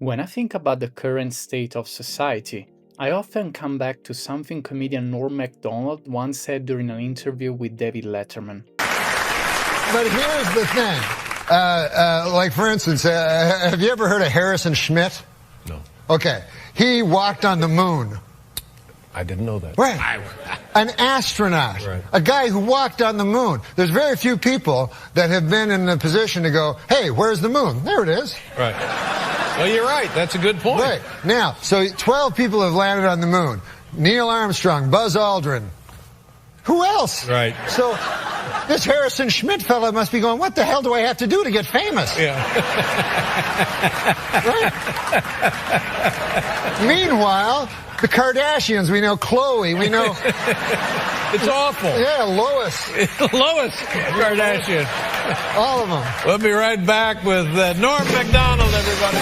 When I think about the current state of society, I often come back to something comedian Norm Macdonald once said during an interview with David Letterman. But here's the thing. Like, for instance, have you ever heard of Harrison Schmitt? No. Okay. He walked on the moon. I didn't know that. Right. An astronaut. Right. A guy who walked on the moon. There's very few people that have been in the position to go, hey, where's the moon? There it is. Right. Well, you're right. That's a good point. Right. Now, so 12 people have landed on the moon. Neil Armstrong, Buzz Aldrin. Who else? Right. So this Harrison Schmitt fellow must be going, what the hell do I have to do to get famous? Yeah. Right? Meanwhile, the Kardashians, we know Khloe, we know... It's awful. Yeah, Lois. Lois Kardashian. All of them. We'll be right back with Norm Macdonald, everybody.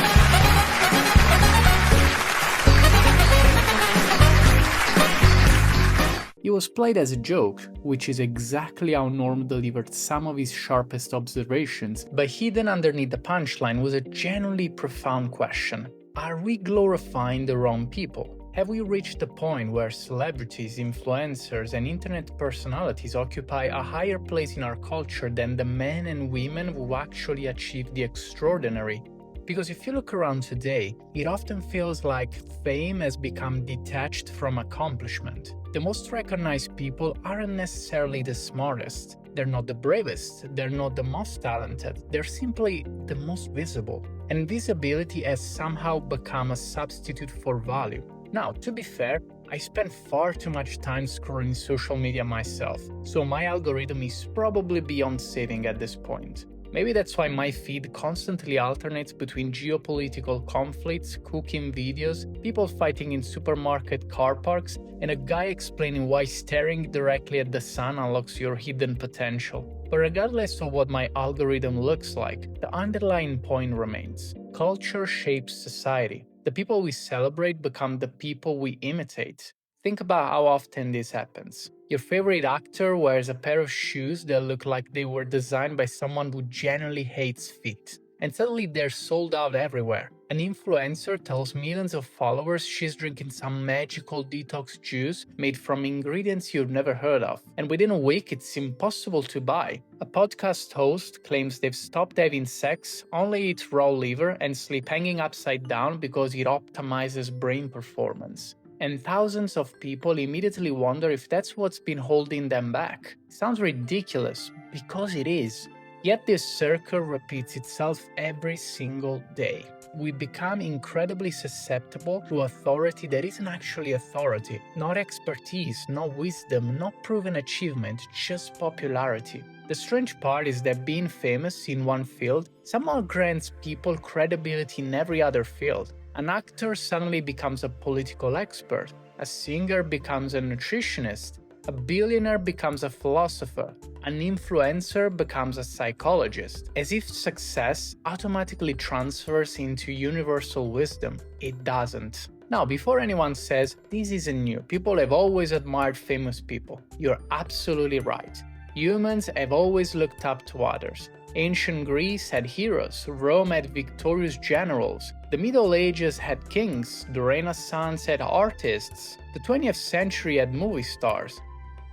It was played as a joke, which is exactly how Norm delivered some of his sharpest observations, but hidden underneath the punchline was a genuinely profound question. Are we glorifying the wrong people? Have we reached a point where celebrities, influencers, and internet personalities occupy a higher place in our culture than the men and women who actually achieve the extraordinary? Because if you look around today, it often feels like fame has become detached from accomplishment. The most recognized people aren't necessarily the smartest. They're not the bravest, they're not the most talented, they're simply the most visible. And visibility has somehow become a substitute for value. Now, to be fair, I spend far too much time scrolling social media myself, so my algorithm is probably beyond saving at this point. Maybe that's why my feed constantly alternates between geopolitical conflicts, cooking videos, people fighting in supermarket car parks, and a guy explaining why staring directly at the sun unlocks your hidden potential. But regardless of what my algorithm looks like, the underlying point remains. Culture shapes society. The people we celebrate become the people we imitate. Think about how often this happens. Your favorite actor wears a pair of shoes that look like they were designed by someone who genuinely hates feet. And suddenly they're sold out everywhere. An influencer tells millions of followers she's drinking some magical detox juice made from ingredients you've never heard of. And within a week it's impossible to buy. A podcast host claims they've stopped having sex, only eat raw liver, and sleep hanging upside down because it optimizes brain performance. And thousands of people immediately wonder if that's what's been holding them back. It sounds ridiculous, because it is. Yet this circle repeats itself every single day. We become incredibly susceptible to authority that isn't actually authority. Not expertise, not wisdom, not proven achievement, just popularity. The strange part is that being famous in one field somehow grants people credibility in every other field. An actor suddenly becomes a political expert, a singer becomes a nutritionist, a billionaire becomes a philosopher, an influencer becomes a psychologist, as if success automatically transfers into universal wisdom. It doesn't. Now, before anyone says, this isn't new, people have always admired famous people, you're absolutely right. Humans have always looked up to others. Ancient Greece had heroes, Rome had victorious generals, the Middle Ages had kings, the Renaissance had artists, the 20th century had movie stars.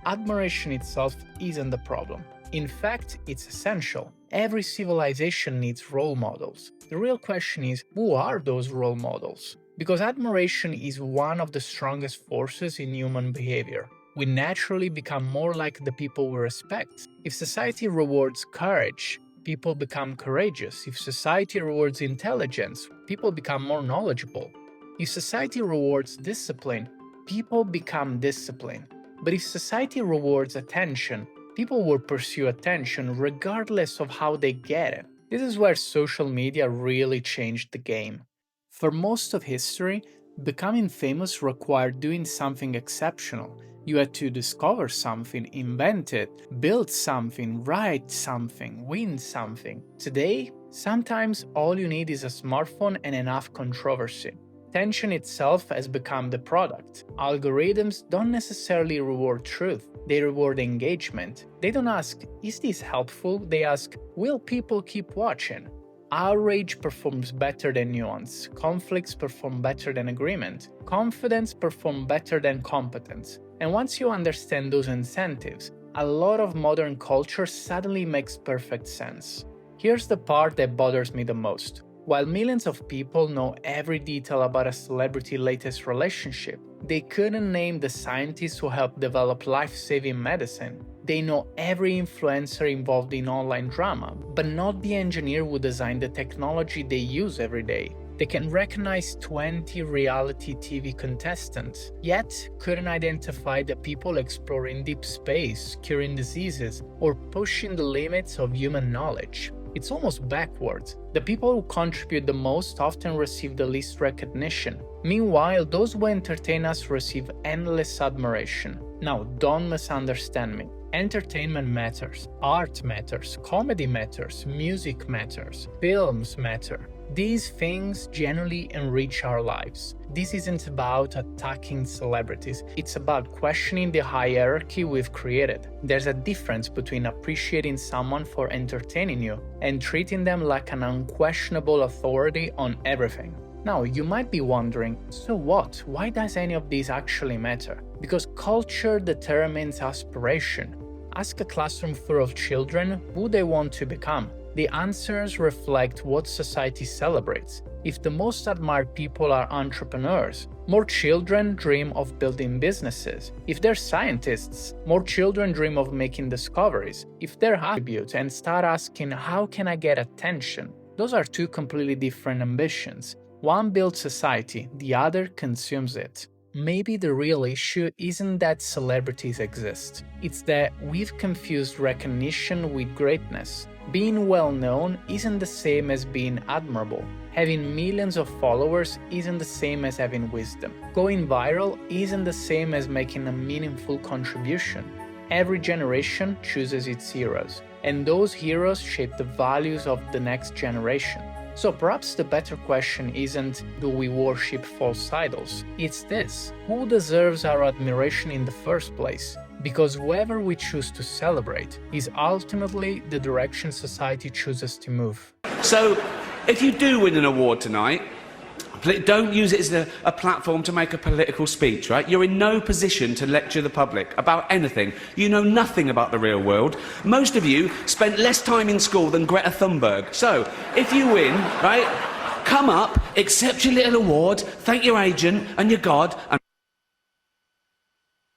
Admiration itself isn't the problem. In fact, it's essential. Every civilization needs role models. The real question is, who are those role models? Because admiration is one of the strongest forces in human behavior. We naturally become more like the people we respect. If society rewards courage, people become courageous. If society rewards intelligence, people become more knowledgeable. If society rewards discipline, people become disciplined. But if society rewards attention, people will pursue attention regardless of how they get it. This is where social media really changed the game. For most of history, becoming famous required doing something exceptional. You had to discover something, invent it, build something, write something, win something. Today, sometimes all you need is a smartphone and enough controversy. Attention itself has become the product. Algorithms don't necessarily reward truth, they reward engagement. They don't ask, is this helpful? They ask, will people keep watching? Outrage performs better than nuance, conflicts perform better than agreement, confidence performs better than competence. And once you understand those incentives, a lot of modern culture suddenly makes perfect sense. Here's the part that bothers me the most. While millions of people know every detail about a celebrity's latest relationship, they couldn't name the scientists who helped develop life-saving medicine. They know every influencer involved in online drama, but not the engineer who designed the technology they use every day. They can recognize 20 reality TV contestants, yet couldn't identify the people exploring deep space, curing diseases, or pushing the limits of human knowledge. It's almost backwards. The people who contribute the most often receive the least recognition. Meanwhile, those who entertain us receive endless admiration. Now, don't misunderstand me. Entertainment matters, art matters, comedy matters, music matters, films matter. These things genuinely enrich our lives. This isn't about attacking celebrities, it's about questioning the hierarchy we've created. There's a difference between appreciating someone for entertaining you and treating them like an unquestionable authority on everything. Now, you might be wondering, so what? Why does any of this actually matter? Because culture determines aspiration. Ask a classroom full of children who they want to become. The answers reflect what society celebrates. If the most admired people are entrepreneurs, more children dream of building businesses. If they're scientists, more children dream of making discoveries. If they're attributes and start asking, how can I get attention? Those are two completely different ambitions. One builds society, the other consumes it. Maybe the real issue isn't that celebrities exist. It's that we've confused recognition with greatness. Being well known isn't the same as being admirable. Having millions of followers isn't the same as having wisdom. Going viral isn't the same as making a meaningful contribution. Every generation chooses its heroes, and those heroes shape the values of the next generation. So perhaps the better question isn't, do we worship false idols? It's this: who deserves our admiration in the first place? Because whoever we choose to celebrate is ultimately the direction society chooses to move. So, if you do win an award tonight, don't use it as a platform to make a political speech, right? You're in no position to lecture the public about anything. You know nothing about the real world. Most of you spent less time in school than Greta Thunberg. So, if you win, right, come up, accept your little award, thank your agent and your God, and